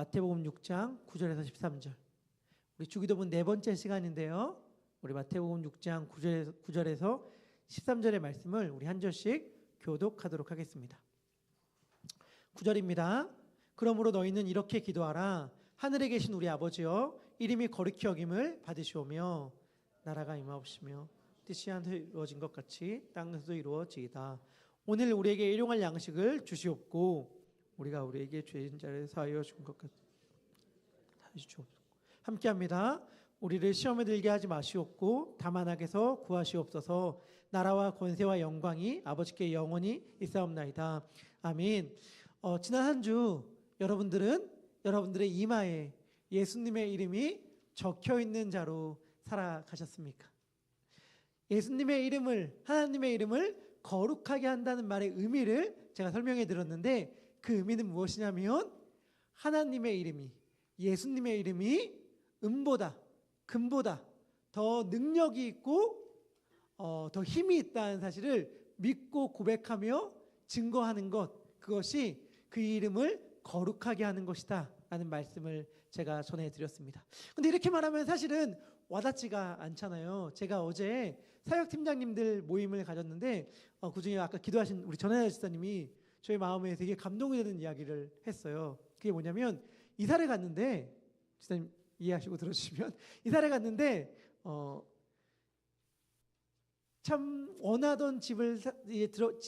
마태복음 6장 9절에서 13절. 우리 주기도문 네 번째 시간인데요. 우리 마태복음 6장 9절에서 13절의 말씀을 우리 한 절씩 교독하도록 하겠습니다. 9절입니다. 그러므로 너희는 이렇게 기도하라. 하늘에 계신 우리 아버지여, 이름이 거룩히 여김을 받으시오며 나라가 임하옵시며 뜻이 하늘에 이루어진 것 같이 땅에서도 이루어지이다. 오늘 우리에게 일용할 양식을 주시옵고 우리가 우리에게 죄진 자를 사하여 준 것 같이 주옵소서. 함께합니다. 우리를 시험에 들게 하지 마시옵고 다만 악에서 구하시옵소서. 나라와 권세와 영광이 아버지께 영원히 있사옵나이다. 아멘. 지난 한 주 여러분들의 이마에 예수님의 이름이 적혀 있는 자로 살아가셨습니까? 예수님의 이름을, 하나님의 이름을 거룩하게 한다는 말의 의미를 제가 설명해 드렸는데, 그 의미는 무엇이냐면 하나님의 이름이, 예수님의 이름이 은보다 금보다 더 능력이 있고 더 힘이 있다는 사실을 믿고 고백하며 증거하는 것, 그것이 그 이름을 거룩하게 하는 것이다 라는 말씀을 제가 전해드렸습니다. 근데 이렇게 말하면 사실은 와닿지가 않잖아요. 제가 어제 사역팀장님들 모임을 가졌는데 그중에 아까 기도하신 우리 전하야 지사님이 저희 마음에 되게 감동이 되는 이야기를 했어요. 그게 뭐냐면, 이사를 갔는데, 지사님 이해하시고 들어주시면, 이사를 갔는데 참 원하던 집을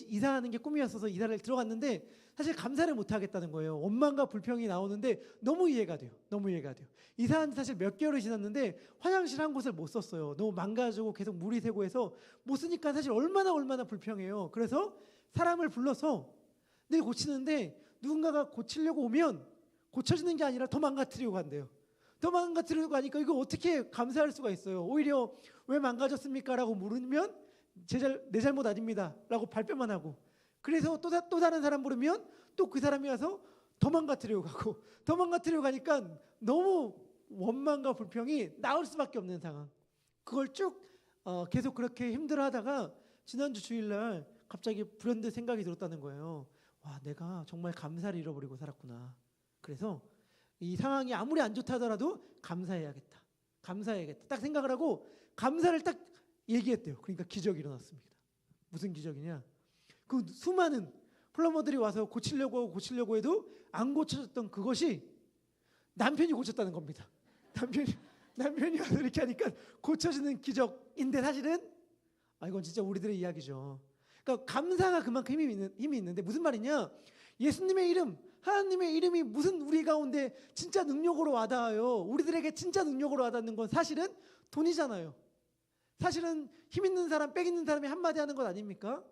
이사하는 게 꿈이었어서 이사를 들어갔는데 사실 감사를 못 하겠다는 거예요. 원망과 불평이 나오는데 너무 이해가 돼요. 너무 이해가 돼요. 이사한 지 사실 몇 개월이 지났는데 화장실 한 곳을 못 썼어요. 너무 망가지고 계속 물이 새고 해서 못 쓰니까 사실 얼마나 불평해요. 그래서 사람을 불러서 늘 고치는데, 누군가가 고치려고 오면 고쳐지는 게 아니라 더 망가뜨리고 간대요. 더 망가뜨리고 가니까 이거 어떻게 감사할 수가 있어요. 오히려 왜 망가졌습니까? 라고 물으면 내 잘못 아닙니다 라고 발뺌만 하고, 그래서 또 다른 사람 부르면 또 그 사람이 와서 더 망가뜨리고 가고, 더 망가뜨리고 가니까 너무 원망과 불평이 나올 수밖에 없는 상황. 그걸 쭉 계속 그렇게 힘들어하다가 지난주 주일날 갑자기 불현듯 생각이 들었다는 거예요. 와, 내가 정말 감사를 잃어버리고 살았구나. 그래서 이 상황이 아무리 안 좋다 하더라도 감사해야겠다. 딱 생각을 하고 감사를 딱 얘기했대요. 그러니까 기적이 일어났습니다. 무슨 기적이냐? 그 수많은 플럼버들이 와서 고치려고 해도 안 고쳐졌던 그것이 남편이 고쳤다는 겁니다. 남편이 와서 이렇게 하니까 고쳐지는 기적인데, 사실은 이건 진짜 우리들의 이야기죠. 그러니까 감사가 그만큼 힘이 있는데, 무슨 말이냐? 예수님의 이름, 하나님의 이름이 무슨 우리 가운데 진짜 능력으로 와닿아요. 우리들에게 진짜 능력으로 와닿는 건 사실은 돈이잖아요. 사실은 힘 있는 사람, 빽 있는 사람이 한마디 하는 것 아닙니까?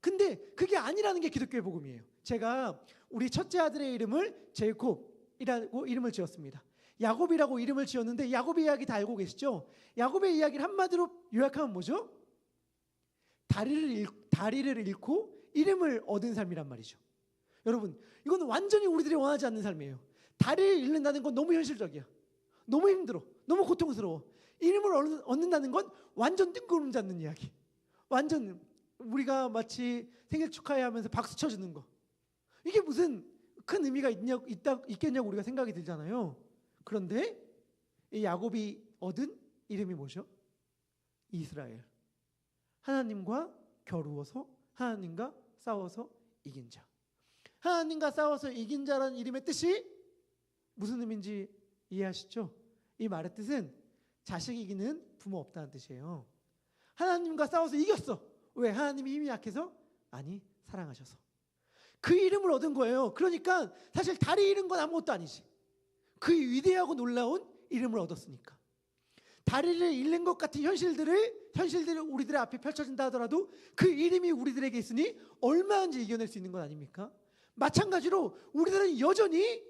근데 그게 아니라는 게 기독교의 복음이에요. 제가 우리 첫째 아들의 이름을 제이콥이라고 이름을 지었습니다. 야곱이라고 이름을 지었는데, 야곱의 이야기 다 알고 계시죠? 야곱의 이야기를 한마디로 요약하면 뭐죠? 다리를 잃고 이름을 얻은 삶이란 말이죠. 여러분, 이건 완전히 우리들이 원하지 않는 삶이에요. 다리를 잃는다는 건 너무 현실적이야. 너무 힘들어. 너무 고통스러워. 이름을 얻는다는 건 완전 뜬구름 잡는 이야기. 완전 우리가 마치 생일 축하해 하면서 박수 쳐주는 거. 이게 무슨 큰 의미가 있겠냐고 우리가 생각이 들잖아요. 그런데 이 야곱이 얻은 이름이 뭐죠? 이스라엘. 하나님과 겨루어서, 하나님과 싸워서 이긴 자. 하나님과 싸워서 이긴 자라는 이름의 뜻이 무슨 의미인지 이해하시죠? 이 말의 뜻은 자식 이기는 부모 없다는 뜻이에요. 하나님과 싸워서 이겼어. 왜? 하나님이 힘이 약해서? 아니, 사랑하셔서. 그 이름을 얻은 거예요. 그러니까 사실 다리 잃은 건 아무것도 아니지. 그 위대하고 놀라운 이름을 얻었으니까. 다리를 잃는 것 같은 현실들을 우리들의 앞에 펼쳐진다 하더라도 그 이름이 우리들에게 있으니 얼마든지 이겨낼 수 있는 것 아닙니까? 마찬가지로 우리들은 여전히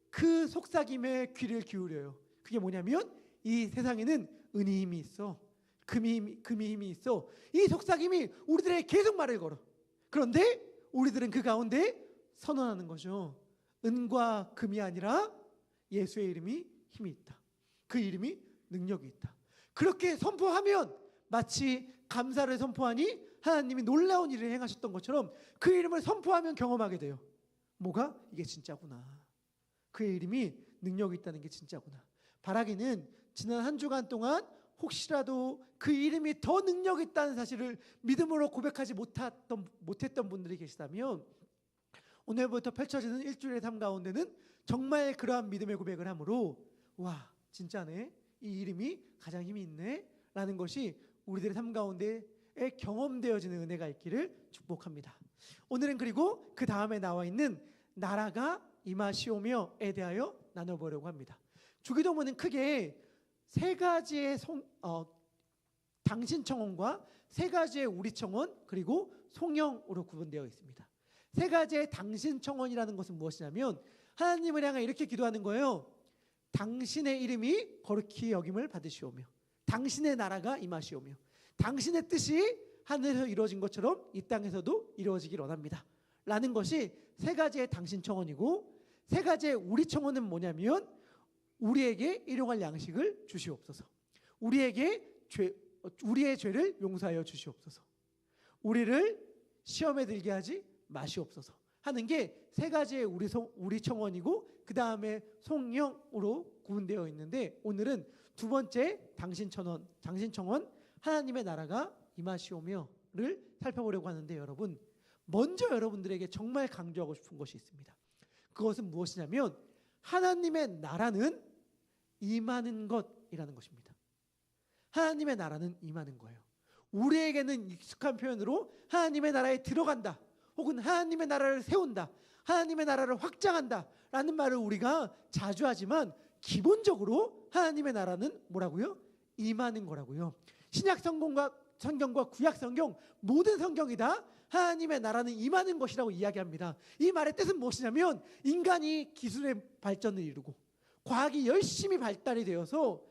그 속삭임에 귀를 기울여요. 그게 뭐냐면, 이 세상에는 은이 힘이 있어. 금이 힘이 있어. 이 속삭임이 우리들에게 계속 말을 걸어. 그런데 우리들은 그 가운데 선언하는 거죠. 은과 금이 아니라 예수의 이름이 힘이 있다. 그 이름이 능력이 있다. 그렇게 선포하면 마치 감사를 선포하니 하나님이 놀라운 일을 행하셨던 것처럼 그 이름을 선포하면 경험하게 돼요. 뭐가? 이게 진짜구나. 그의 이름이 능력이 있다는 게 진짜구나. 바라기는 지난 한 주간 동안 혹시라도 그 이름이 더 능력이 있다는 사실을 믿음으로 고백하지 못했던 분들이 계시다면 오늘부터 펼쳐지는 일주일의 삶 가운데는 정말 그러한 믿음의 고백을 함으로 와 진짜네, 이 이름이 가장 힘이 있네 라는 것이 우리들의 삶 가운데에 경험되어지는 은혜가 있기를 축복합니다. 오늘은 그리고 그 다음에 나와 있는 나라가 임하시오며에 대하여 나눠보려고 합니다. 주기도문은 크게 세 가지의 당신 청원과 세 가지의 우리 청원 그리고 송영으로 구분되어 있습니다. 세 가지의 당신 청원이라는 것은 무엇이냐면 하나님을 향해 이렇게 기도하는 거예요. 당신의 이름이 거룩히 여김을 받으시오며 당신의 나라가 임하시오며 당신의 뜻이 하늘에서 이루어진 것처럼 이 땅에서도 이루어지길 원합니다 라는 것이 세 가지의 당신 청원이고, 세 가지의 우리 청원은 뭐냐면 우리에게 일용할 양식을 주시옵소서, 우리의 죄를 용서하여 주시옵소서, 우리를 시험에 들게 하지 마시옵소서 하는 게 세 가지의 우리 청원이고, 그 다음에 송영으로 구분되어 있는데 오늘은 두 번째 당신 청원 하나님의 나라가 임하시오며를 살펴보려고 하는데, 여러분 먼저 여러분들에게 정말 강조하고 싶은 것이 있습니다. 그것은 무엇이냐면 하나님의 나라는 임하는 것이라는 것입니다. 하나님의 나라는 임하는 거예요. 우리에게는 익숙한 표현으로 하나님의 나라에 들어간다 혹은 하나님의 나라를 세운다, 하나님의 나라를 확장한다 라는 말을 우리가 자주 하지만 기본적으로 하나님의 나라는 뭐라고요? 임하는 거라고요. 신약 성경과 구약 성경 모든 성경이 다 하나님의 나라는 임하는 것이라고 이야기합니다. 이 말의 뜻은 무엇이냐면 인간이 기술의 발전을 이루고 과학이 열심히 발달이 되어서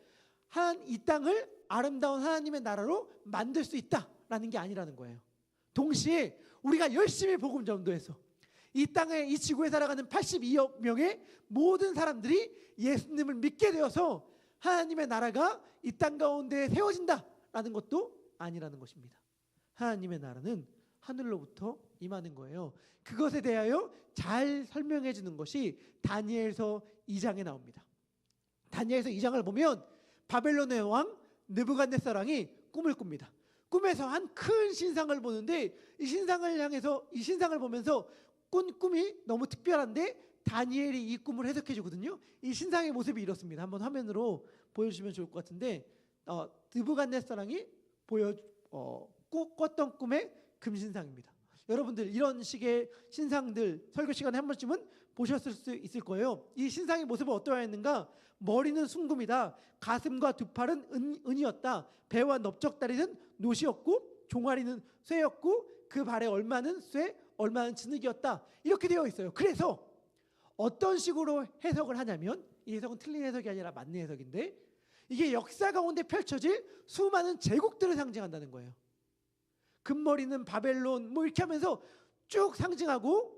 이 땅을 아름다운 하나님의 나라로 만들 수 있다라는 게 아니라는 거예요. 동시에 우리가 열심히 복음 전도해서 이 땅에, 이 지구에 살아가는 82억 명의 모든 사람들이 예수님을 믿게 되어서 하나님의 나라가 이 땅 가운데 세워진다라는 것도 아니라는 것입니다. 하나님의 나라는 하늘로부터 임하는 거예요. 그것에 대하여 잘 설명해 주는 것이 다니엘서 2장에 나옵니다. 다니엘서 2장을 보면 바벨론의 왕 느부갓네살왕이 꿈을 꿉니다. 꿈에서 한 큰 신상을 보는데 이 신상을 보면서 꾼 꿈이 너무 특별한데 다니엘이 이 꿈을 해석해 주거든요. 이 신상의 모습이 이렇습니다. 한번 화면으로 보여주시면 좋을 것 같은데 느부갓네살왕이 꿨던 꿈의 금신상입니다. 여러분들 이런 식의 신상들 설교 시간에 한 번쯤은 보셨을 수 있을 거예요. 이 신상의 모습은 어떠했는가? 머리는 순금이다. 가슴과 두 팔은 은이었다. 배와 넓적다리는 노시였고 종아리는 쇠였고 그 발에 얼마는 쇠, 얼마는 진흙이었다. 이렇게 되어 있어요. 그래서 어떤 식으로 해석을 하냐면, 이 해석은 틀린 해석이 아니라 맞는 해석인데, 이게 역사 가운데 펼쳐질 수많은 제국들을 상징한다는 거예요. 금머리는 바벨론 뭐 이렇게 하면서 쭉 상징하고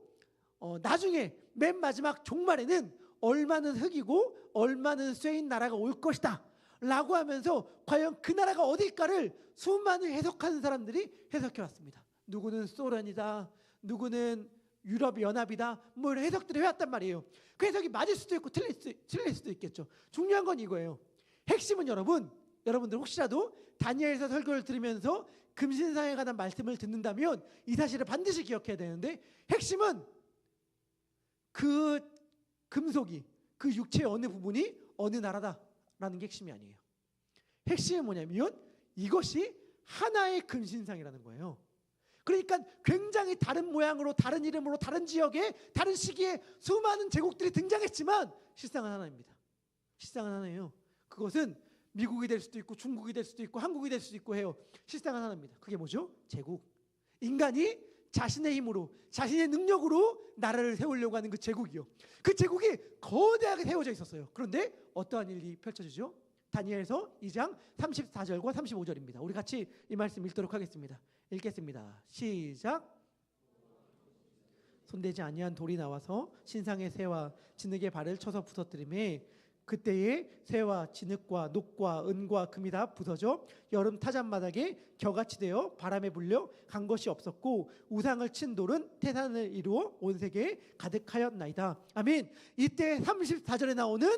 나중에 맨 마지막 종말에는 얼마는 흙이고 얼마는 쇠인 나라가 올 것이다 라고 하면서 과연 그 나라가 어딜까를 수많은 해석하는 사람들이 해석해 왔습니다. 누구는 소련이다, 누구는 유럽 연합이다, 뭐 이런 해석들을 해왔단 말이에요. 그 해석이 맞을 수도 있고 틀릴 수도 있겠죠. 중요한 건 이거예요. 핵심은 여러분들 혹시라도 다니엘서 설교를 들으면서 금신상에 관한 말씀을 듣는다면 이 사실을 반드시 기억해야 되는데, 핵심은 그 금속이, 그 육체의 어느 부분이 어느 나라다라는 게 핵심이 아니에요. 핵심이 뭐냐면 이것이 하나의 금신상이라는 거예요. 그러니까 굉장히 다른 모양으로, 다른 이름으로, 다른 지역에, 다른 시기에 수많은 제국들이 등장했지만 실상은 하나입니다. 실상은 하나예요. 그것은 미국이 될 수도 있고 중국이 될 수도 있고 한국이 될 수도 있고 해요. 실상은 하나입니다. 그게 뭐죠? 제국. 인간이 자신의 힘으로, 자신의 능력으로 나라를 세우려고 하는 그 제국이요. 그 제국이 거대하게 세워져 있었어요. 그런데 어떠한 일이 펼쳐지죠? 다니엘서 2장 34절과 35절입니다. 우리 같이 이 말씀 읽도록 하겠습니다. 읽겠습니다. 시작. 손대지 아니한 돌이 나와서 신상의 새와 진흙의 발을 쳐서 부서뜨리매 그때에 새와 진흙과 녹과 은과 금이 다 부서져 여름 타잔마당에 겨같이 되어 바람에 불려 간 것이 없었고 우상을 친 돌은 태산을 이루어 온 세계에 가득하였나이다. 아멘. 이때 34절에 나오는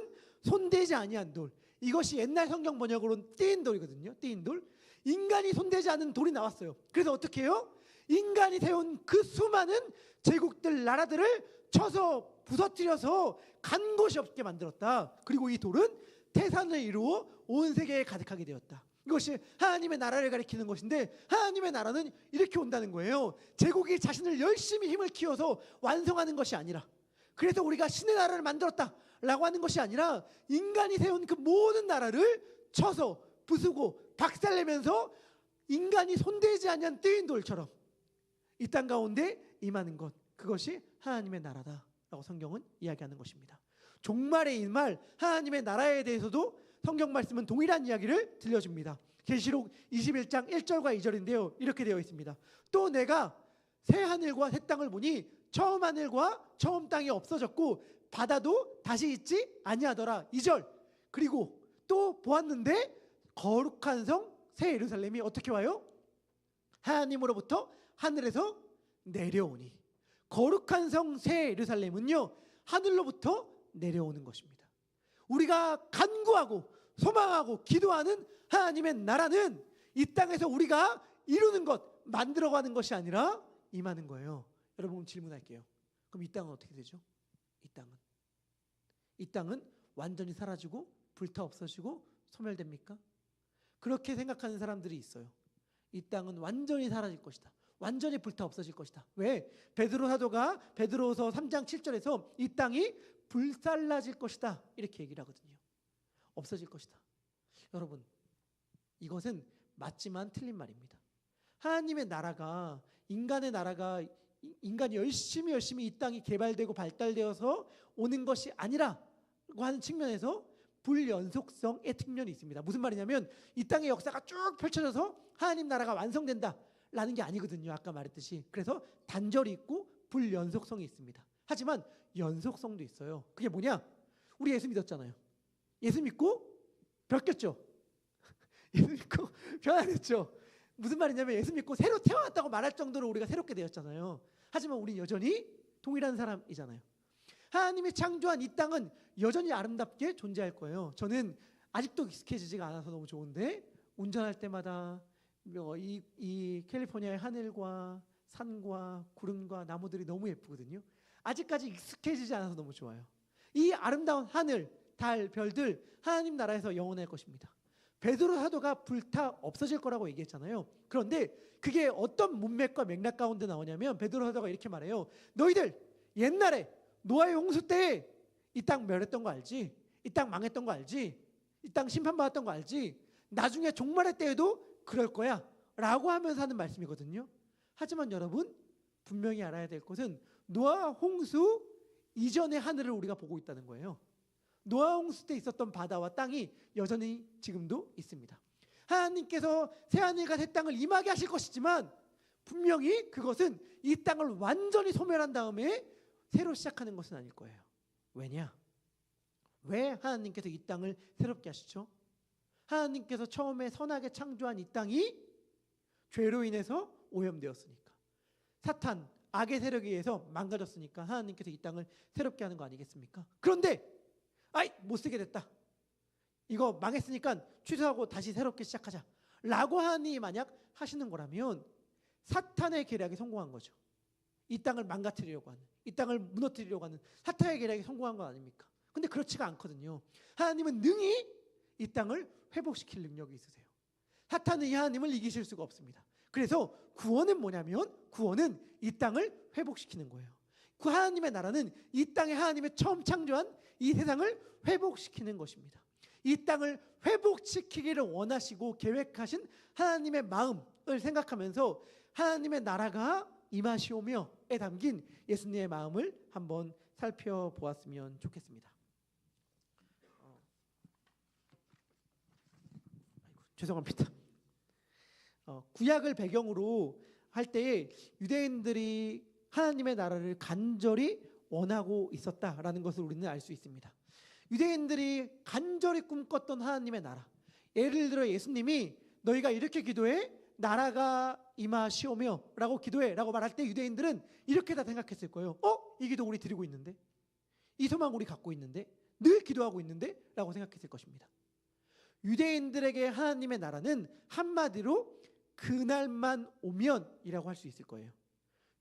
손대지 아니한 돌, 이것이 옛날 성경 번역으로는 띄인 돌이거든요. 띄인 돌. 인간이 손대지 않은 돌이 나왔어요. 그래서 어떻게 해요? 인간이 세운 그 수많은 제국들, 나라들을 쳐서 부서뜨려서 간 곳이 없게 만들었다. 그리고 이 돌은 태산을 이루어 온 세계에 가득하게 되었다. 이것이 하나님의 나라를 가리키는 것인데, 하나님의 나라는 이렇게 온다는 거예요. 제국이 자신을 열심히 힘을 키워서 완성하는 것이 아니라, 그래서 우리가 신의 나라를 만들었다 라고 하는 것이 아니라, 인간이 세운 그 모든 나라를 쳐서 부수고 박살내면서 인간이 손대지 않는 뜨인 돌처럼 이 땅 가운데 임하는 것, 그것이 하나님의 나라다라고 성경은 이야기하는 것입니다. 종말의 일말 하나님의 나라에 대해서도 성경 말씀은 동일한 이야기를 들려줍니다. 계시록 21장 1절과 2절인데요. 이렇게 되어 있습니다. 또 내가 새 하늘과 새 땅을 보니 처음 하늘과 처음 땅이 없어졌고 바다도 다시 있지 아니하더라. 2절. 그리고 또 보았는데 거룩한 성 새 예루살렘이 어떻게 와요? 하나님으로부터 하늘에서 내려오니. 거룩한 성 새 예루살렘은요, 하늘로부터 내려오는 것입니다. 우리가 간구하고 소망하고 기도하는 하나님의 나라는 이 땅에서 우리가 이루는 것, 만들어가는 것이 아니라 임하는 거예요. 여러분, 질문할게요. 그럼 이 땅은 어떻게 되죠? 이 땅은 완전히 사라지고 불타 없어지고 소멸됩니까? 그렇게 생각하는 사람들이 있어요. 이 땅은 완전히 사라질 것이다. 완전히 불타 없어질 것이다. 왜? 베드로 사도가 베드로서 3장 7절에서 이 땅이 불살라질 것이다 이렇게 얘기를 하거든요. 없어질 것이다. 여러분, 이것은 맞지만 틀린 말입니다. 하나님의 나라가, 인간의 나라가, 인간이 열심히 이 땅이 개발되고 발달되어서 오는 것이 아니라고 하는 측면에서 불연속성의 측면이 있습니다. 무슨 말이냐면 이 땅의 역사가 쭉 펼쳐져서 하나님 나라가 완성된다 라는 게 아니거든요. 아까 말했듯이. 그래서 단절이 있고 불연속성이 있습니다. 하지만 연속성도 있어요. 그게 뭐냐? 우리 예수 믿었잖아요. 예수 믿고 바뀌었죠. 예수 믿고 변화됐죠. 무슨 말이냐면 예수 믿고 새로 태어났다고 말할 정도로 우리가 새롭게 되었잖아요. 하지만 우리 여전히 동일한 사람이잖아요. 하나님이 창조한 이 땅은 여전히 아름답게 존재할 거예요. 저는 아직도 익숙해지지가 않아서 너무 좋은데, 운전할 때마다 이 캘리포니아의 하늘과 산과 구름과 나무들이 너무 예쁘거든요. 아직까지 익숙해지지 않아서 너무 좋아요. 이 아름다운 하늘, 달, 별들 하나님 나라에서 영원할 것입니다. 베드로 사도가 불타 없어질 거라고 얘기했잖아요. 그런데 그게 어떤 문맥과 맥락 가운데 나오냐면, 베드로 사도가 이렇게 말해요. 너희들 옛날에 노아의 홍수 때 이 땅 멸했던 거 알지? 이 땅 망했던 거 알지? 이 땅 심판받았던 거 알지? 나중에 종말의 때에도 그럴 거야 라고 하면서 하는 말씀이거든요. 하지만 여러분, 분명히 알아야 될 것은 노아 홍수 이전의 하늘을 우리가 보고 있다는 거예요. 노아 홍수 때 있었던 바다와 땅이 여전히 지금도 있습니다. 하나님께서 새 하늘과 새 땅을 임하게 하실 것이지만 분명히 그것은 이 땅을 완전히 소멸한 다음에 새로 시작하는 것은 아닐 거예요. 왜냐? 왜 하나님께서 이 땅을 새롭게 하시죠? 하나님께서 처음에 선하게 창조한 이 땅이 죄로 인해서 오염되었으니까, 사탄, 악의 세력에 의해서 망가졌으니까 하나님께서 이 땅을 새롭게 하는 거 아니겠습니까? 그런데 못 쓰게 됐다, 이거 망했으니까 취소하고 다시 새롭게 시작하자 라고 하나님이 만약 하시는 거라면 사탄의 계략에 성공한 거죠. 이 땅을 망가뜨리려고 하는, 이 땅을 무너뜨리려고 하는 사탄의 계략에 성공한 건 아닙니까? 근데 그렇지가 않거든요. 하나님은 능히 이 땅을 회복시킬 능력이 있으세요. 사탄은 이 하나님을 이기실 수가 없습니다. 그래서 구원은 뭐냐면, 구원은 이 땅을 회복시키는 거예요. 그 하나님의 나라는 이 땅에 하나님의 처음 창조한 이 세상을 회복시키는 것입니다. 이 땅을 회복시키기를 원하시고 계획하신 하나님의 마음을 생각하면서 하나님의 나라가 임하시오며에 담긴 예수님의 마음을 한번 살펴보았으면 좋겠습니다. 죄송합니다. 구약을 배경으로 할 때에 유대인들이 하나님의 나라를 간절히 원하고 있었다라는 것을 우리는 알 수 있습니다. 유대인들이 간절히 꿈꿨던 하나님의 나라. 예를 들어 예수님이 너희가 이렇게 기도해 나라가 임하시오며 라고 기도해 라고 말할 때 유대인들은 이렇게 다 생각했을 거예요. 이 기도 우리 드리고 있는데, 이 소망 우리 갖고 있는데, 늘 기도하고 있는데 라고 생각했을 것입니다. 유대인들에게 하나님의 나라는 한마디로 그날만 오면 이라고 할 수 있을 거예요.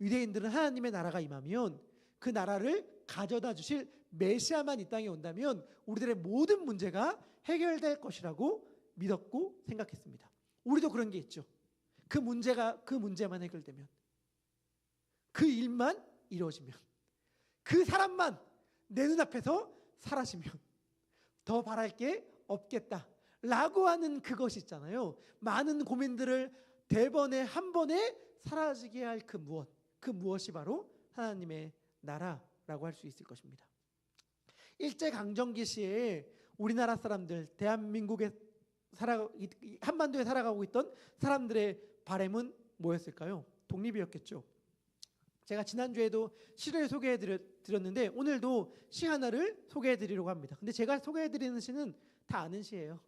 유대인들은 하나님의 나라가 임하면 그 나라를 가져다 주실 메시아만 이 땅에 온다면 우리들의 모든 문제가 해결될 것이라고 믿었고 생각했습니다. 우리도 그런 게 있죠. 그 문제만 해결되면, 그 일만 이루어지면, 그 사람만 내 눈앞에서 사라지면 더 바랄 게 없겠다 라고 하는 그것이 있잖아요. 많은 고민들을 대번에 한 번에 사라지게 할 그 무엇이 바로 하나님의 나라라고 할 수 있을 것입니다. 일제강점기 시에 우리나라 사람들, 대한민국에 한반도에 살아가고 있던 사람들의 바람은 뭐였을까요? 독립이었겠죠. 제가 지난주에도 시를 소개해드렸는데 오늘도 시 하나를 소개해드리려고 합니다. 근데 제가 소개해드리는 시는 다 아는 시예요.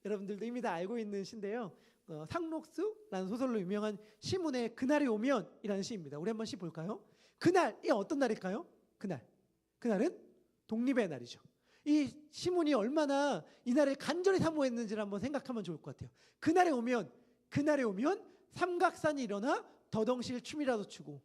여러분들도 이미 다 알고 있는 시인데요. 상록수라는 소설로 유명한 시문의 그날이 오면 이라는 시입니다. 우리 한번 시 볼까요? 그날이 어떤 날일까요? 그날은 독립의 날이죠. 이 시문이 얼마나 이 날을 간절히 사모했는지를 한번 생각하면 좋을 것 같아요. 그날에 오면 삼각산이 일어나 더덩실 춤이라도 추고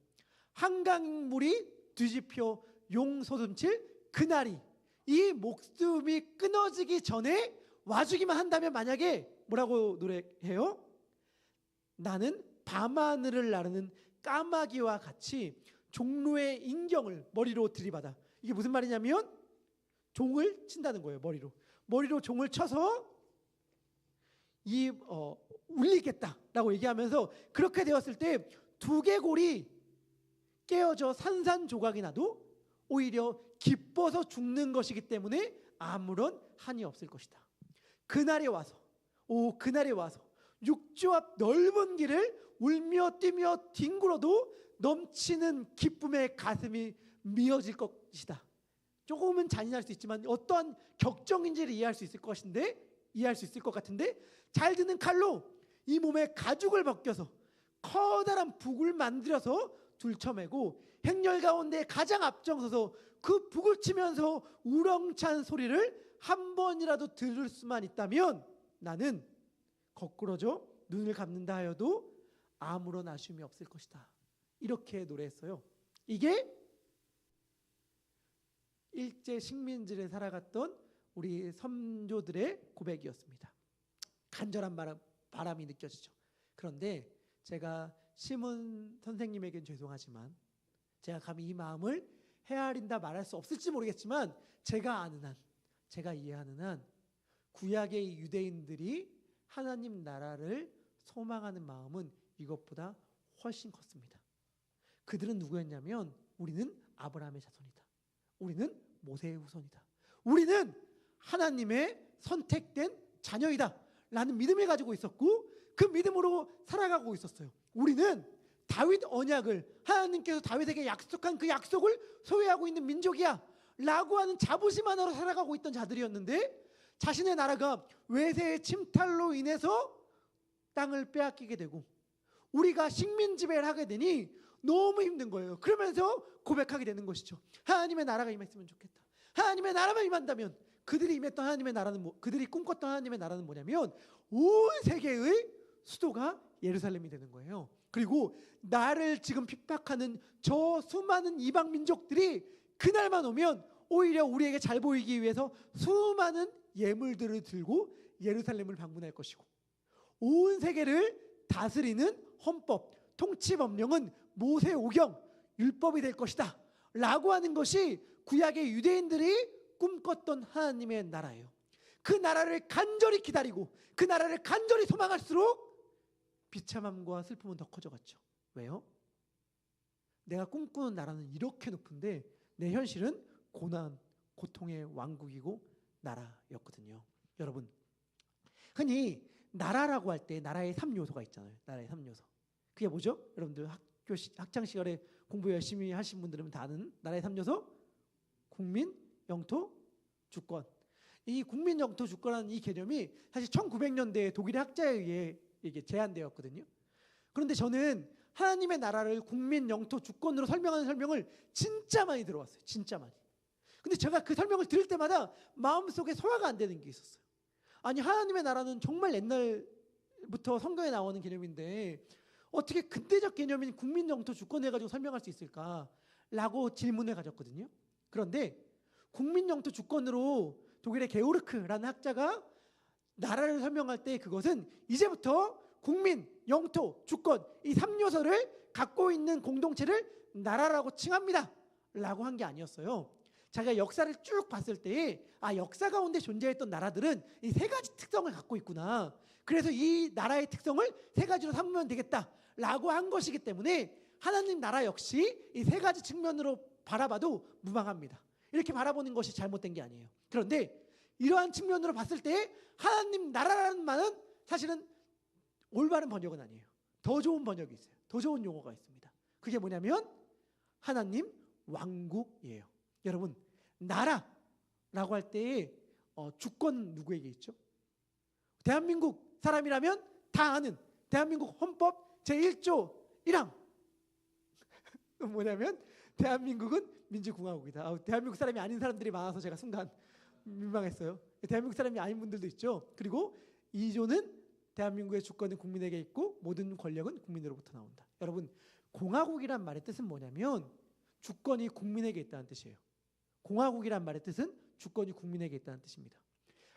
한강물이 뒤집혀 용소듬칠 그날이, 이 목숨이 끊어지기 전에 와주기만 한다면 만약에 뭐라고 노래해요? 나는 밤하늘을 나르는 까마귀와 같이 종로의 인경을 머리로 들이받아. 이게 무슨 말이냐면 종을 친다는 거예요. 머리로 종을 쳐서 울리겠다라고 얘기하면서 그렇게 되었을 때 두개골이 깨어져 산산조각이 나도 오히려 기뻐서 죽는 것이기 때문에 아무런 한이 없을 것이다. 그날이 와서 육주 앞 넓은 길을 울며 뛰며 뒹굴어도 넘치는 기쁨의 가슴이 미어질 것이다. 조금은 잔인할 수 있지만 어떠한 격정인지를 이해할 수 있을 것 같은데 잘 드는 칼로 이 몸에 가죽을 벗겨서 커다란 북을 만들어서 둘쳐매고 행렬 가운데 가장 앞장서서 그 북을 치면서 우렁찬 소리를 한 번이라도 들을 수만 있다면 나는 거꾸러져 눈을 감는다 하여도 아무런 아쉬움이 없을 것이다. 이렇게 노래했어요. 이게 일제 식민지를 살아갔던 우리 선조들의 고백이었습니다. 간절한 바람이 느껴지죠. 그런데 제가 심은 선생님에겐 죄송하지만 제가 감히 이 마음을 헤아린다 말할 수 없을지 모르겠지만 제가 아는 한, 제가 이해하는 한 구약의 유대인들이 하나님 나라를 소망하는 마음은 이것보다 훨씬 컸습니다. 그들은 누구였냐면 우리는 아브라함의 자손이다. 우리는 모세의 후손이다. 우리는 하나님의 선택된 자녀이다 라는 믿음을 가지고 있었고 그 믿음으로 살아가고 있었어요. 우리는 다윗 언약을, 하나님께서 다윗에게 약속한 그 약속을 소유하고 있는 민족이야 라고 하는 자부심 하나로 살아가고 있던 자들이었는데 자신의 나라가 외세의 침탈로 인해서 땅을 빼앗기게 되고 우리가 식민지배를 하게 되니 너무 힘든 거예요. 그러면서 고백하게 되는 것이죠. 하나님의 나라가 임했으면 좋겠다. 하나님의 나라만 임한다면 그들이 꿈꿨던 하나님의 나라는 뭐냐면 온 세계의 수도가 예루살렘이 되는 거예요. 그리고 나를 지금 핍박하는 저 수많은 이방 민족들이 그날만 오면 오히려 우리에게 잘 보이기 위해서 수많은 예물들을 들고 예루살렘을 방문할 것이고 온 세계를 다스리는 헌법, 통치법령은 모세오경, 율법이 될 것이다 라고 하는 것이 구약의 유대인들이 꿈꿨던 하나님의 나라예요. 그 나라를 간절히 기다리고 그 나라를 간절히 소망할수록 비참함과 슬픔은 더 커져갔죠. 왜요? 내가 꿈꾸는 나라는 이렇게 높은데 내 현실은 고난, 고통의 왕국이고 나라였거든요. 여러분, 흔히 나라라고 할 때 나라의 3요소가 있잖아요. 나라의 3요소. 그게 뭐죠? 여러분들 학창 시절에 공부 열심히 하신 분들은 다 아는 나라의 3요소? 국민, 영토, 주권. 이 국민 영토 주권이라는 이 개념이 사실 1900년대에 독일의 학자에 의해 이게 제안되었거든요. 그런데 저는 하나님의 나라를 국민 영토 주권으로 설명하는 설명을 진짜 많이 들어왔어요. 진짜 많이. 근데 제가 그 설명을 들을 때마다 마음속에 소화가 안 되는 게 있었어요. 아니, 하나님의 나라는 정말 옛날부터 성경에 나오는 개념인데 어떻게 근대적 개념인 국민 영토 주권 해가지고 설명할 수 있을까라고 질문을 가졌거든요. 그런데 국민 영토 주권으로 독일의 게오르크라는 학자가 나라를 설명할 때 그것은 이제부터 국민, 영토, 주권 이 3요소를 갖고 있는 공동체를 나라라고 칭합니다 라고 한 게 아니었어요. 자기가 역사를 쭉 봤을 때 역사 가운데 존재했던 나라들은 이 세 가지 특성을 갖고 있구나. 그래서 이 나라의 특성을 세 가지로 삼으면 되겠다라고 한 것이기 때문에 하나님 나라 역시 이 세 가지 측면으로 바라봐도 무방합니다. 이렇게 바라보는 것이 잘못된 게 아니에요. 그런데 이러한 측면으로 봤을 때 하나님 나라라는 말은 사실은 올바른 번역은 아니에요. 더 좋은 번역이 있어요. 더 좋은 용어가 있습니다. 그게 뭐냐면 하나님 왕국이에요. 여러분, 나라라고 할 때 주권 누구에게 있죠? 대한민국 사람이라면 다 아는 대한민국 헌법 제1조 1항 뭐냐면 대한민국은 민주공화국이다. 대한민국 사람이 아닌 사람들이 많아서 제가 순간 민망했어요. 대한민국 사람이 아닌 분들도 있죠. 그리고 2조는 대한민국의 주권은 국민에게 있고 모든 권력은 국민으로부터 나온다. 여러분, 공화국이란 말의 뜻은 뭐냐면 주권이 국민에게 있다는 뜻이에요. 공화국이란 말의 뜻은 주권이 국민에게 있다는 뜻입니다.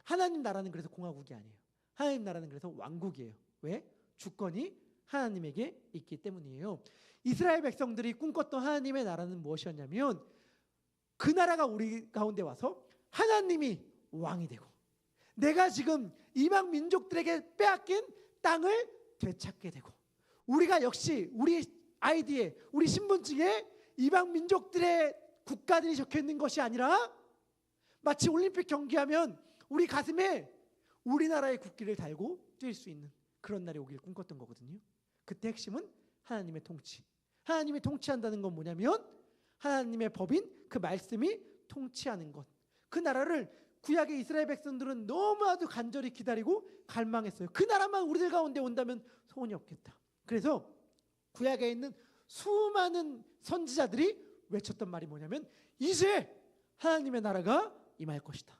하나님 나라는 그래서 공화국이 아니에요. 하나님 나라는 그래서 왕국이에요. 왜? 주권이 하나님에게 있기 때문이에요. 이스라엘 백성들이 꿈꿨던 하나님의 나라는 무엇이었냐면 그 나라가 우리 가운데 와서 하나님이 왕이 되고 내가 지금 이방 민족들에게 빼앗긴 땅을 되찾게 되고 우리가 역시 우리 아이디에 우리 신분증에 이방 민족들의 국가들이 적혀있는 것이 아니라 마치 올림픽 경기하면 우리 가슴에 우리나라의 국기를 달고 뛸 수 있는 그런 날이 오길 꿈꿨던 거거든요. 그때 핵심은 하나님의 통치. 하나님이 통치한다는 건 뭐냐면 하나님의 법인 그 말씀이 통치하는 것. 그 나라를 구약의 이스라엘 백성들은 너무나도 간절히 기다리고 갈망했어요. 그 나라만 우리들 가운데 온다면 소원이 없겠다. 그래서 구약에 있는 수많은 선지자들이 외쳤던 말이 뭐냐면 이제 하나님의 나라가 임할 것이다.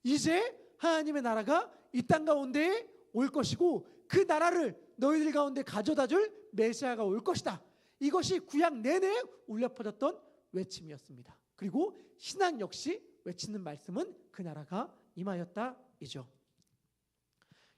이제 하나님의 나라가 이 땅 가운데 올 것이고 그 나라를 너희들 가운데 가져다 줄 메시아가 올 것이다. 이것이 구약 내내 울려 퍼졌던 외침이었습니다. 그리고 신앙 역시 외치는 말씀은 그 나라가 임하였다이죠.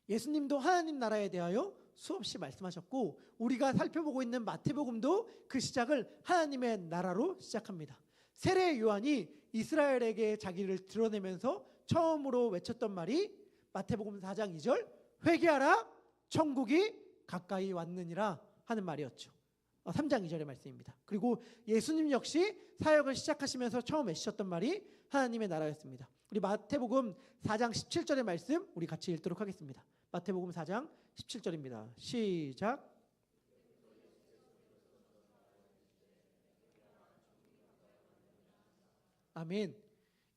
예수님도 하나님 나라에 대하여 수없이 말씀하셨고 우리가 살펴보고 있는 마태복음도 그 시작을 하나님의 나라로 시작합니다. 세례 요한이 이스라엘에게 자기를 드러내면서 처음으로 외쳤던 말이 마태복음 4장 2절 회개하라 천국이 가까이 왔느니라 하는 말이었죠. 3장 2절의 말씀입니다. 그리고 예수님 역시 사역을 시작하시면서 처음 외치셨던 말이 하나님의 나라였습니다. 우리 마태복음 4장 17절의 말씀 우리 같이 읽도록 하겠습니다. 마태복음 4장 17절입니다. 시작. 아멘.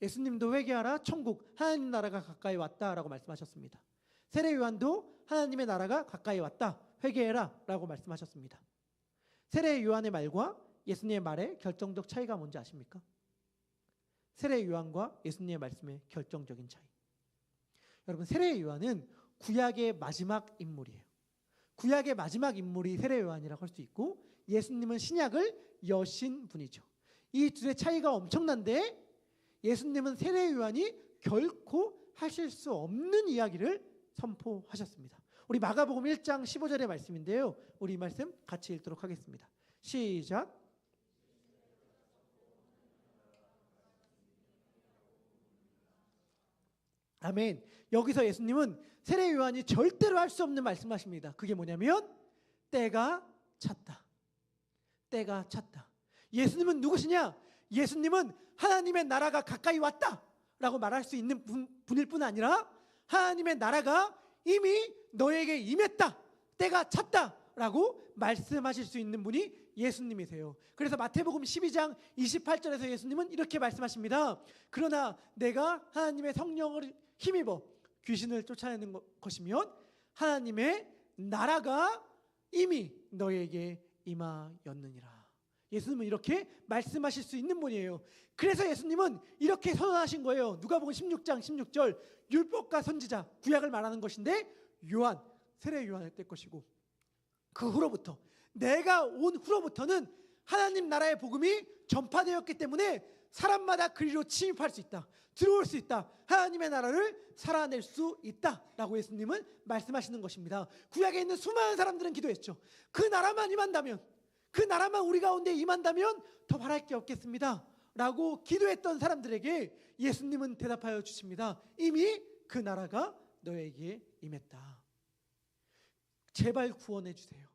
예수님도 회개하라 천국 하나님 나라가 가까이 왔다라고 말씀하셨습니다. 세례 요한도 하나님의 나라가 가까이 왔다 회개해라 라고 말씀하셨습니다. 세례 요한의 말과 예수님의 말의 결정적 차이가 뭔지 아십니까? 세례 요한과 예수님의 말씀의 결정적인 차이. 여러분, 세례 요한은 구약의 마지막 인물이에요. 구약의 마지막 인물이 세례 요한이라고 할 수 있고 예수님은 신약을 여신 분이죠. 이 둘의 차이가 엄청난데 예수님은 세례 요한이 결코 하실 수 없는 이야기를 선포하셨습니다. 우리 마가복음 1장 15절의 말씀인데요. 우리 이 말씀 같이 읽도록 하겠습니다. 시작. 아멘. 여기서 예수님은 세례 요한이 절대로 할 수 없는 말씀하십니다. 그게 뭐냐면 때가 찼다. 때가 찼다. 예수님은 누구시냐? 예수님은 하나님의 나라가 가까이 왔다라고 말할 수 있는 분일 뿐 아니라 하나님의 나라가 이미 너에게 임했다. 때가 찼다라고 말씀하실 수 있는 분이 예수님이세요. 그래서 마태복음 12장 28절에서 예수님은 이렇게 말씀하십니다. 그러나 내가 하나님의 성령을 힘입어 귀신을 쫓아내는 것이면 하나님의 나라가 이미 너에게 임하였느니라. 예수님은 이렇게 말씀하실 수 있는 분이에요. 그래서 예수님은 이렇게 선언하신 거예요. 누가복음 16장 16절, 율법과 선지자, 구약을 말하는 것인데 요한, 세례 요한의 때 것이고, 그 후로부터, 내가 온 후로부터는 하나님 나라의 복음이 전파되었기 때문에 사람마다 그리로 침입할 수 있다, 들어올 수 있다, 하나님의 나라를 살아낼 수 있다라고 예수님은 말씀하시는 것입니다. 구약에 있는 수많은 사람들은 기도했죠. 그 나라만 임한다면, 그 나라만 우리 가운데 임한다면 더 바랄 게 없겠습니다 라고 기도했던 사람들에게 예수님은 대답하여 주십니다. 이미 그 나라가 너에게 임했다. 제발 구원해 주세요.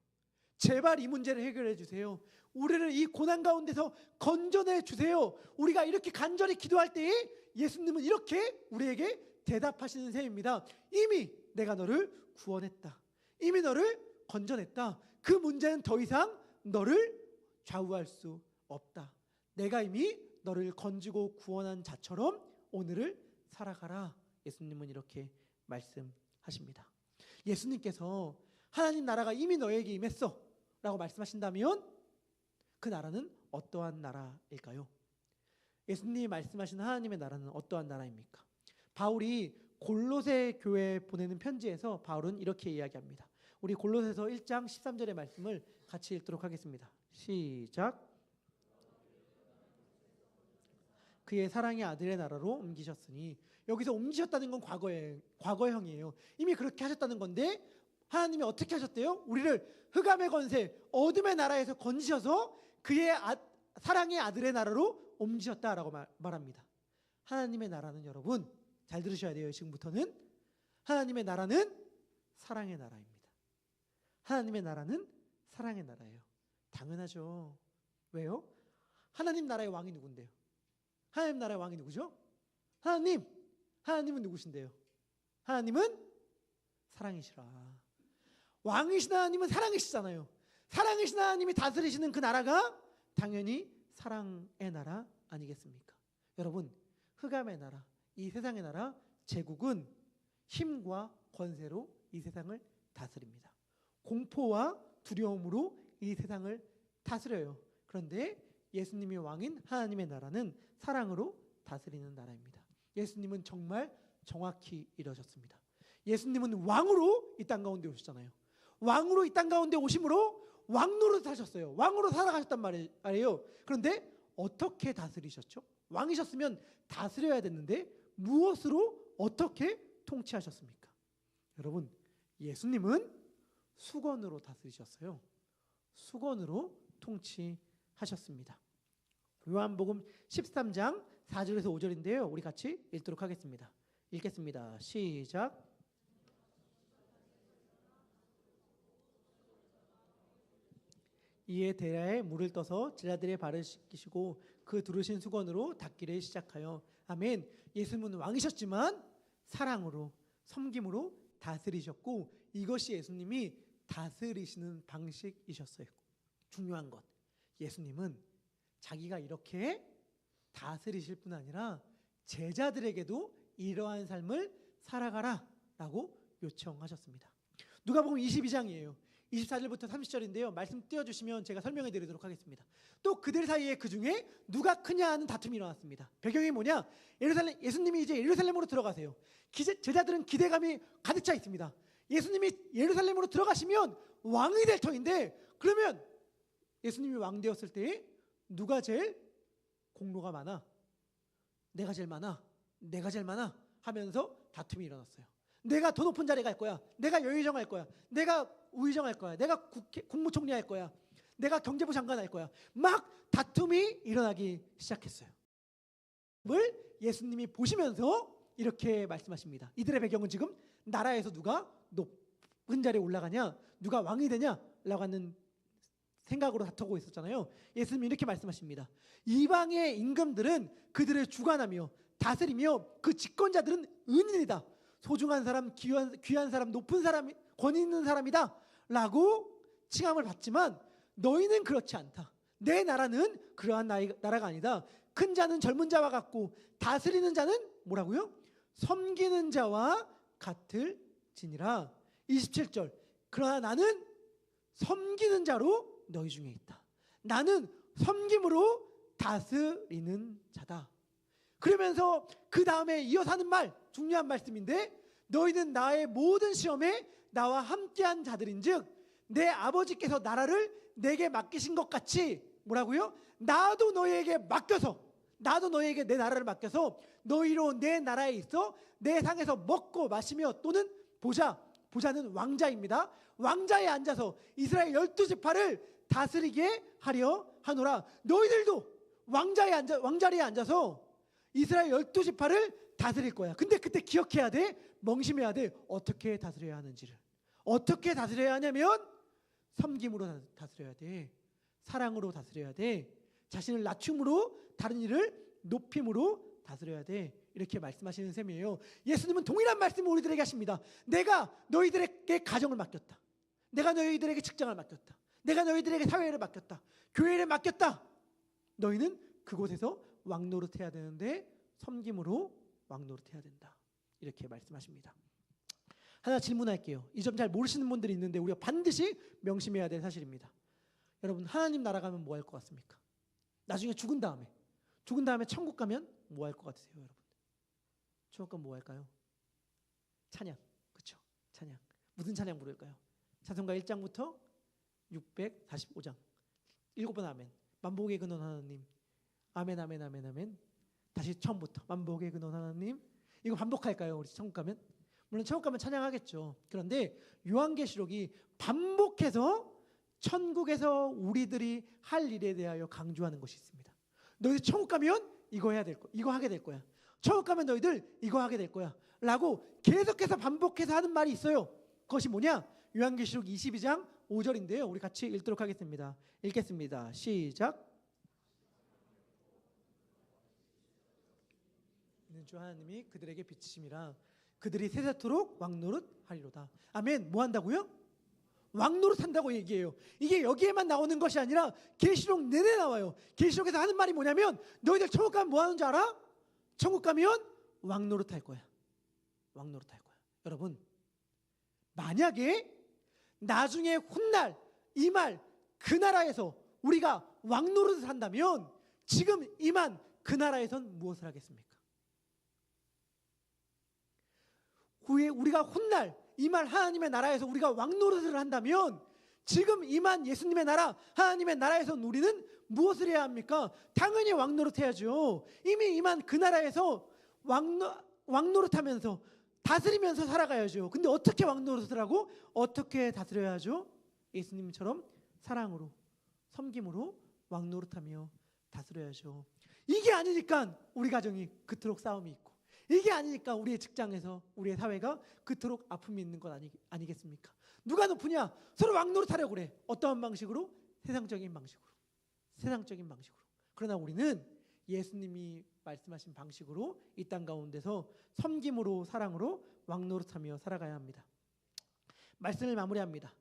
제발 이 문제를 해결해 주세요. 우리를 이 고난 가운데서 건져내 주세요. 우리가 이렇게 간절히 기도할 때에 예수님은 이렇게 우리에게 대답하시는 셈입니다. 이미 내가 너를 구원했다. 이미 너를 건져냈다. 그 문제는 더 이상 너를 좌우할 수 없다. 내가 이미 너를 건지고 구원한 자처럼 오늘을 살아가라. 예수님은 이렇게 말씀하십니다. 예수님께서 하나님 나라가 이미 너에게 임했어 라고 말씀하신다면 그 나라는 어떠한 나라일까요? 예수님이 말씀하신 하나님의 나라는 어떠한 나라입니까? 바울이 골로새 교회에 보내는 편지에서 바울은 이렇게 이야기합니다. 우리 골로새서 1장 13절의 말씀을 같이 읽도록 하겠습니다. 시작. 그의 사랑의 아들의 나라로 옮기셨으니, 여기서 옮기셨다는 건 과거형이에요. 이미 그렇게 하셨다는 건데 하나님이 어떻게 하셨대요? 우리를 흑암의 권세, 어둠의 나라에서 건지셔서 그의 사랑의 아들의 나라로 옮기셨다라고 말합니다. 하나님의 나라는, 여러분 잘 들으셔야 돼요. 지금부터는 하나님의 나라는 사랑의 나라입니다. 하나님의 나라는 사랑의 나라예요. 당연하죠. 왜요? 하나님 나라의 왕이 누군데요? 하나님 나라의 왕이 누구죠? 하나님은 누구신데요? 하나님은 사랑이시라. 왕이신 하나님은 사랑이시잖아요. 사랑이신 하나님이 다스리시는 그 나라가 당연히 사랑의 나라 아니겠습니까? 여러분, 흑암의 나라, 이 세상의 나라, 제국은 힘과 권세로 이 세상을 다스립니다. 공포와 두려움으로 이 세상을 다스려요. 그런데 예수님이 왕인 하나님의 나라는 사랑으로 다스리는 나라입니다. 예수님은 정말 정확히 이러셨습니다. 예수님은 왕으로 이 땅 가운데 오셨잖아요. 왕으로 이 땅 가운데 오심으로 왕노릇 하셨어요. 왕으로 살아가셨단 말이에요. 그런데 어떻게 다스리셨죠? 왕이셨으면 다스려야 됐는데 무엇으로 어떻게 통치하셨습니까? 여러분, 예수님은 수건으로 다스리셨어요. 수건으로 통치하셨습니다. 요한복음 13장 4절에서 5절인데요. 우리 같이 읽도록 하겠습니다. 읽겠습니다. 시작. 이에 대야에 물을 떠서 제자들의 발을 씻기시고 그 두르신 수건으로 닦기를 시작하여. 아멘. 예수님은 왕이셨지만 사랑으로, 섬김으로 다스리셨고, 이것이 예수님이 다스리시는 방식이셨어요. 중요한 것, 예수님은 자기가 이렇게 다스리실 뿐 아니라 제자들에게도 이러한 삶을 살아가라 라고 요청하셨습니다. 누가복음 22장이에요. 24절부터 30절인데요. 말씀 띄워주시면 제가 설명해 드리도록 하겠습니다. 또 그들 사이에 그 중에 누가 크냐 하는 다툼이 일어났습니다. 배경이 뭐냐? 예수님이 이제 예루살렘으로 들어가세요. 제자들은 기대감이 가득 차 있습니다. 예수님이 예루살렘으로 들어가시면 왕이 될 터인데, 그러면 예수님이 왕 되었을 때 누가 제일 공로가 많아? 내가 제일 많아? 내가 제일 많아? 하면서 다툼이 일어났어요. 내가 더 높은 자리에 갈 거야. 내가 여의정 할 거야. 내가 우의정 할 거야. 내가 국무총리 할 거야. 내가 경제부 장관 할 거야. 막 다툼이 일어나기 시작했어요. 예수님이 보시면서 이렇게 말씀하십니다. 이들의 배경은 지금 나라에서 누가 높은 자리에 올라가냐, 누가 왕이 되냐 라고 하는 생각으로 다투고 있었잖아요. 예수님이 이렇게 말씀하십니다. 이방의 임금들은 그들을 주관하며 다스리며 그 집권자들은 은인이다. 소중한 사람, 귀한 사람, 높은 사람, 권위 있는 사람이다 라고 칭함을 받지만, 너희는 그렇지 않다. 내 나라는 그러한 나라가 아니다. 큰 자는 젊은 자와 같고 다스리는 자는 뭐라고요? 섬기는 자와 같을지니라. 27절. 그러나 나는 섬기는 자로 너희 중에 있다. 나는 섬김으로 다스리는 자다. 그러면서 그 다음에 이어서 하는 말, 중요한 말씀인데, 너희는 나의 모든 시험에 나와 함께한 자들인즉 내 아버지께서 나라를 내게 맡기신 것 같이 뭐라고요? 나도 너희에게 내 나라를 맡겨서 너희로 내 나라에 있어 내 상에서 먹고 마시며, 또는 보자는 왕자입니다. 왕자에 앉아서 이스라엘 12지파를 다스리게 하려 하노라. 너희들도 왕자리에 앉아서 이스라엘 12지파를 다스릴 거야. 근데 그때 기억해야 돼. 멍심해야 돼. 어떻게 다스려야 하는지를. 어떻게 다스려야 하냐면 섬김으로 다스려야 돼. 사랑으로 다스려야 돼. 자신을 낮춤으로, 다른 이를 높임으로 다스려야 돼. 이렇게 말씀하시는 셈이에요. 예수님은 동일한 말씀을 우리들에게 하십니다. 내가 너희들에게 가정을 맡겼다. 내가 너희들에게 직장을 맡겼다. 내가 너희들에게 사회를 맡겼다. 교회를 맡겼다. 너희는 그곳에서 왕노릇해야 되는데 섬김으로 왕노릇해야 된다. 이렇게 말씀하십니다. 하나 질문할게요. 이 점 잘 모르시는 분들이 있는데 우리가 반드시 명심해야 될 사실입니다. 여러분, 하나님 나라 가면 뭐 할 것 같습니까? 나중에 죽은 다음에 천국 가면 뭐 할 것 같으세요, 여러분? 천국 가면 뭐 할까요? 찬양, 그렇죠? 찬양. 무슨 찬양 부를까요? 찬송가 1장부터 645장 7번 아멘. 만복의 근원 하나님, 아멘 아멘 아멘 아멘. 다시 처음부터 만복의 근원 하나님. 이거 반복할까요, 우리 천국 가면? 물론 천국 가면 찬양하겠죠. 그런데 요한계시록이 반복해서 천국에서 우리들이 할 일에 대하여 강조하는 것이 있습니다. 너희들 천국 가면 이거 해야 될 거야. 이거 하게 될 거야. 천국 가면 너희들 이거 하게 될 거야. 라고 계속해서 반복해서 하는 말이 있어요. 그것이 뭐냐? 요한계시록 22장 5절인데요. 우리 같이 읽도록 하겠습니다. 읽겠습니다. 시작. 있는 주 하나님이 그들에게 비치심이라. 그들이 세세토록 왕노릇하리로다. 아멘. 뭐 한다고요? 왕노릇한다고 얘기해요. 이게 여기에만 나오는 것이 아니라 계시록 내내 나와요. 계시록에서 하는 말이 뭐냐면 너희들 천국 가면 뭐 하는 줄 알아? 천국 가면 왕노릇할 거야. 왕노릇할 거야. 여러분, 만약에 나중에 훗날 이말 그 나라에서 우리가 왕노릇을 한다면 지금 이만 그 나라에선 무엇을 하겠습니까? 후에 우리가 훗날 이말 하나님의 나라에서 우리가 왕노릇을 한다면 지금 이만 예수님의 나라, 하나님의 나라에서 우리는 무엇을 해야 합니까? 당연히 왕노릇해야죠. 이미 이만 그 나라에서 왕노릇하면서 다스리면서 살아가야죠. 근데 어떻게 왕노릇을 하고 어떻게 다스려야 하죠? 예수님처럼 사랑으로, 섬김으로 왕노릇하며 다스려야죠. 이게 아니니까 우리 가정이 그토록 싸움이 있고, 이게 아니니까 우리의 직장에서 우리의 사회가 그토록 아픔이 있는 것 아니겠습니까? 누가 높으냐? 서로 왕노릇하려고 그래. 어떠한 방식으로? 세상적인 방식으로. 그러나 우리는 예수님이 말씀하신 방식으로 이 땅 가운데서 섬김으로, 사랑으로 왕노릇하며 살아가야 합니다. 말씀을 마무리합니다.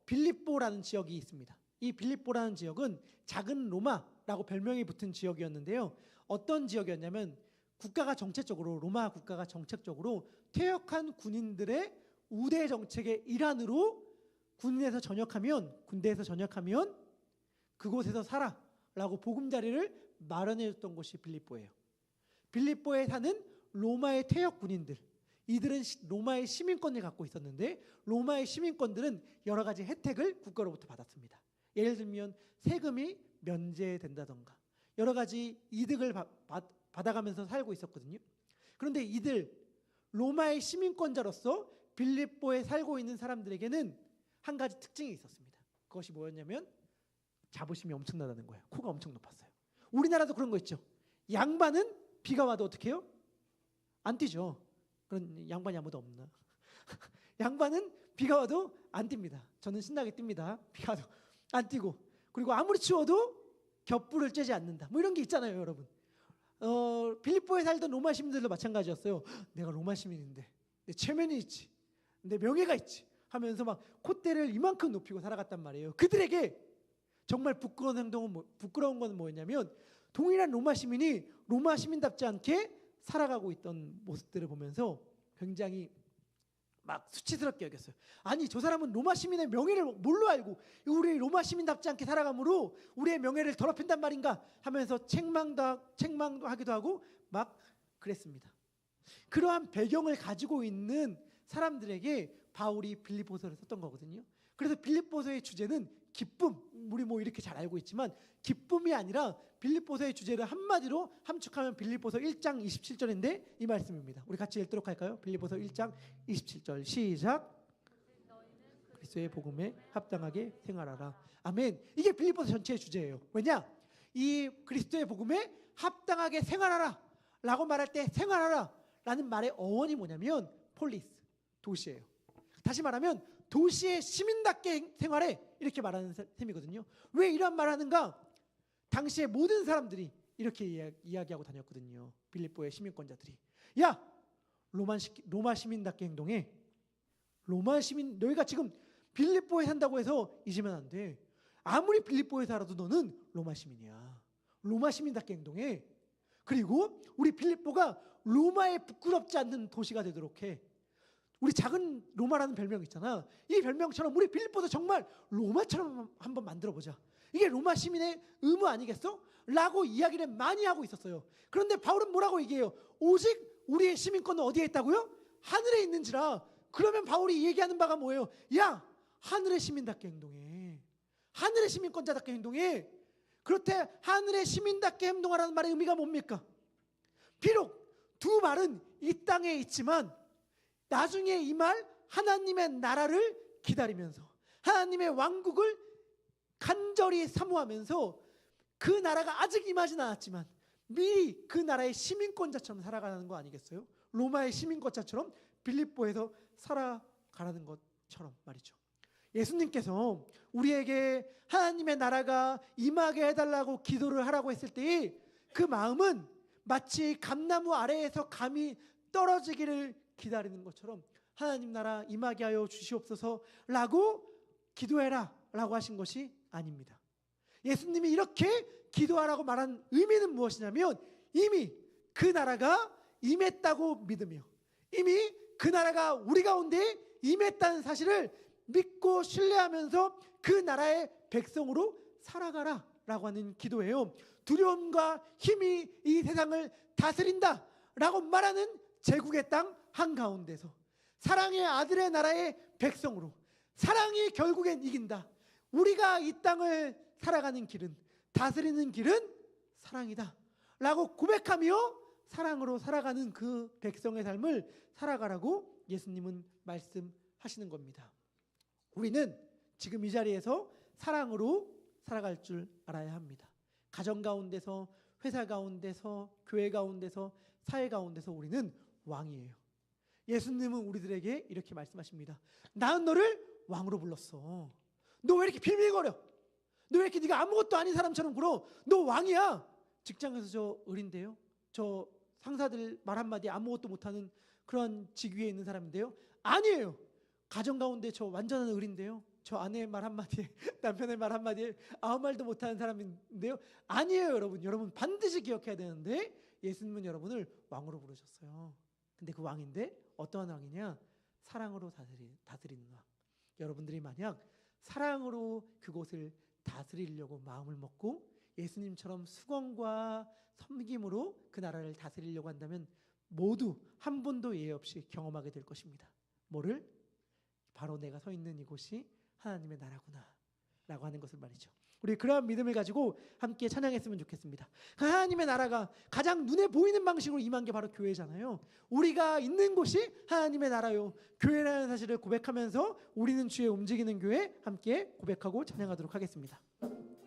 빌립보라는 지역이 있습니다. 이 빌립보라는 지역은 작은 로마라고 별명이 붙은 지역이었는데요. 어떤 지역이었냐면 로마 국가가 정책적으로 퇴역한 군인들의 우대 정책의 일환으로 군대에서 전역하면 그곳에서 살아라고 보금자리를 마련해줬던 곳이 빌립보예요. 빌립보에 사는 로마의 퇴역 군인들, 이들은 로마의 시민권을 갖고 있었는데 로마의 시민권들은 여러 가지 혜택을 국가로부터 받았습니다. 예를 들면 세금이 면제된다던가 여러 가지 이득을 받아가면서 살고 있었거든요. 그런데 이들 로마의 시민권자로서 빌립보에 살고 있는 사람들에게는 한 가지 특징이 있었습니다. 그것이 뭐였냐면 자부심이 엄청나다는 거예요. 코가 엄청 높았어요. 우리나라도 그런 거 있죠. 양반은 비가 와도 어떻게 해요? 안 뛰죠. 그런 양반이 아무도 없나? 양반은 비가 와도 안 뜁니다. 저는 신나게 뜁니다. 비가 와도 안 뛰고, 그리고 아무리 추워도 겹불을 쬐지 않는다. 뭐 이런 게 있잖아요, 여러분. 빌립보에 살던 로마 시민들도 마찬가지였어요. 내가 로마 시민인데 내 체면이 있지, 내 명예가 있지 하면서 막 콧대를 이만큼 높이고 살아갔단 말이에요. 그들에게 정말 부끄러운 건 뭐였냐면 동일한 로마 시민이 로마 시민답지 않게 살아가고 있던 모습들을 보면서 굉장히 막 수치스럽게 여겼어요. 아니 저 사람은 로마 시민의 명예를 뭘로 알고 우리 로마 시민답지 않게 살아감으로 우리의 명예를 더럽힌단 말인가 하면서 책망도 하기도 하고 막 그랬습니다. 그러한 배경을 가지고 있는 사람들에게 바울이 빌립보서를 썼던 거거든요. 그래서 빌립보서의 주제는 기쁨, 우리 뭐 이렇게 잘 알고 있지만 기쁨이 아니라 빌립보서의 주제를 한마디로 함축하면 빌립보서 1장 27절인데 이 말씀입니다. 우리 같이 읽도록 할까요? 빌립보서 1장 27절 시작. 그리스도의 복음에 합당하게 생활하라. 아멘. 이게 빌립보서 전체의 주제예요. 왜냐? 이 그리스도의 복음에 합당하게 생활하라 라고 말할 때 생활하라 라는 말의 어원이 뭐냐면 폴리스, 도시예요. 다시 말하면 도시의 시민답게 생활해 이렇게 말하는 셈이거든요. 왜 이런 말을 하는가? 당시의 모든 사람들이 이렇게 이야기하고 다녔거든요. 빌립보의 시민권자들이. 야! 로마 시민답게 행동해. 로마 시민, 너희가 지금 빌립보에 산다고 해서 잊으면 안 돼. 아무리 빌립보에 살아도 너는 로마 시민이야. 로마 시민답게 행동해. 그리고 우리 빌립보가 로마에 부끄럽지 않는 도시가 되도록 해. 우리 작은 로마라는 별명 있잖아. 이 별명처럼 우리 빌립보도 정말 로마처럼 한번 만들어보자. 이게 로마 시민의 의무 아니겠어? 라고 이야기를 많이 하고 있었어요. 그런데 바울은 뭐라고 얘기해요? 오직 우리의 시민권은 어디에 있다고요? 하늘에 있는지라. 그러면 바울이 얘기하는 바가 뭐예요? 야! 하늘의 시민답게 행동해. 하늘의 시민권자답게 행동해. 그렇대 하늘의 시민답게 행동하라는 말의 의미가 뭡니까? 비록 두 말은 이 땅에 있지만 나중에 이 말 하나님의 나라를 기다리면서 하나님의 왕국을 간절히 사모하면서 그 나라가 아직 임하진 않았지만 미리 그 나라의 시민권자처럼 살아가는 거 아니겠어요? 로마의 시민권자처럼 빌립보에서 살아가라는 것처럼 말이죠. 예수님께서 우리에게 하나님의 나라가 임하게 해달라고 기도를 하라고 했을 때의 그 마음은 마치 감나무 아래에서 감이 떨어지기를 기다리는 것처럼 하나님 나라 임하게 하여 주시옵소서라고 기도해라 라고 하신 것이 아닙니다. 예수님이 이렇게 기도하라고 말한 의미는 무엇이냐면 이미 그 나라가 임했다고 믿으며 이미 그 나라가 우리 가운데 임했다는 사실을 믿고 신뢰하면서 그 나라의 백성으로 살아가라 라고 하는 기도예요. 두려움과 힘이 이 세상을 다스린다 라고 말하는 제국의 땅 한가운데서 사랑의 아들의 나라의 백성으로 사랑이 결국엔 이긴다. 우리가 이 땅을 살아가는 길은 다스리는 길은 사랑이다 라고 고백하며 사랑으로 살아가는 그 백성의 삶을 살아가라고 예수님은 말씀하시는 겁니다. 우리는 지금 이 자리에서 사랑으로 살아갈 줄 알아야 합니다. 가정 가운데서, 회사 가운데서, 교회 가운데서, 사회 가운데서 우리는 왕이에요. 예수님은 우리들에게 이렇게 말씀하십니다. 나는 너를 왕으로 불렀어. 너 왜 이렇게 빌빌거려? 너 왜 이렇게 네가 아무것도 아닌 사람처럼 굴어? 너 왕이야. 직장에서 저 을인데요. 저 상사들 말 한마디 아무것도 못하는 그런 직위에 있는 사람인데요. 아니에요. 가정 가운데 저 완전한 을인데요. 저 아내의 말 한마디에 남편의 말 한마디에 아무 말도 못하는 사람인데요. 아니에요 여러분. 여러분 반드시 기억해야 되는데 예수님은 여러분을 왕으로 부르셨어요. 근데 그 왕인데 어떠한 왕이냐? 사랑으로 다스리는 왕. 여러분들이 만약 사랑으로 그곳을 다스리려고 마음을 먹고 예수님처럼 수건과 섬김으로 그 나라를 다스리려고 한다면 모두 한 분도 예외 없이 경험하게 될 것입니다. 뭐를? 바로 내가 서 있는 이곳이 하나님의 나라구나 라고 하는 것을 말이죠. 우리 그러한 믿음을 가지고 함께 찬양했으면 좋겠습니다. 하나님의 나라가 가장 눈에 보이는 방식으로 임한 게 바로 교회잖아요. 우리가 있는 곳이 하나님의 나라요. 교회라는 사실을 고백하면서 우리는 주의 움직이는 교회 함께 고백하고 찬양하도록 하겠습니다.